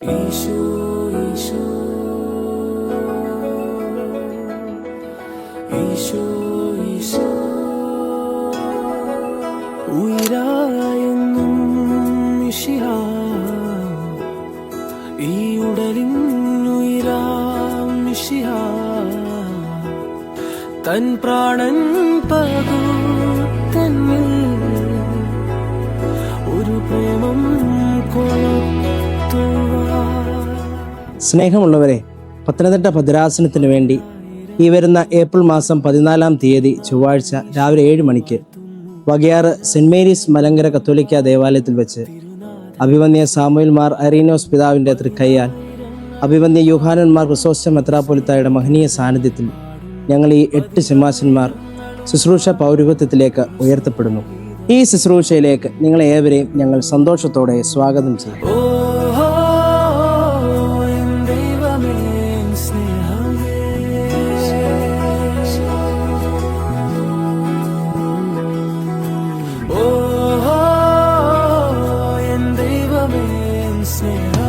ഈശോ ഈശോ ഈശോ ഈശോ ഉയിരായെന്നും മിശിഹാ ഈ ഉടലിൻ ഉയിരാം മിശിഹാ തൻ പ്രാണൻ പകുത്തന്നിൽ ഒരു പ്രേമം സ്നേഹമുള്ളവരെ, പത്തനംതിട്ട ഭദ്രാസനത്തിന് വേണ്ടി ഈ വരുന്ന ഏപ്രിൽ മാസം 14-ാം തീയതി ചൊവ്വാഴ്ച രാവിലെ 7 മണിക്ക് വകയാറ് സെന്റ് മേരീസ് മലങ്കര കത്തോലിക്ക ദേവാലയത്തിൽ വെച്ച് അഭിവന്യ സാമുവേൽ മാർ അരീനോസ് പിതാവിൻ്റെ തൃക്കയ്യാൽ അഭിവന്യ യൂഹാനൻ മാർ ക്രിസോസ്റ്റം മെത്രാപ്പൊലിത്തായുടെ മഹനീയ സാന്നിധ്യത്തിൽ ഞങ്ങൾ ഈ 8 ശമാശന്മാർ ശുശ്രൂഷ പൗരോഹിത്യത്തിലേക്ക് ഉയർത്തപ്പെടുന്നു. ഈ ശുശ്രൂഷയിലേക്ക് നിങ്ങളെ ഏവരെയും ഞങ്ങൾ സന്തോഷത്തോടെ സ്വാഗതം ചെയ്യും. Snare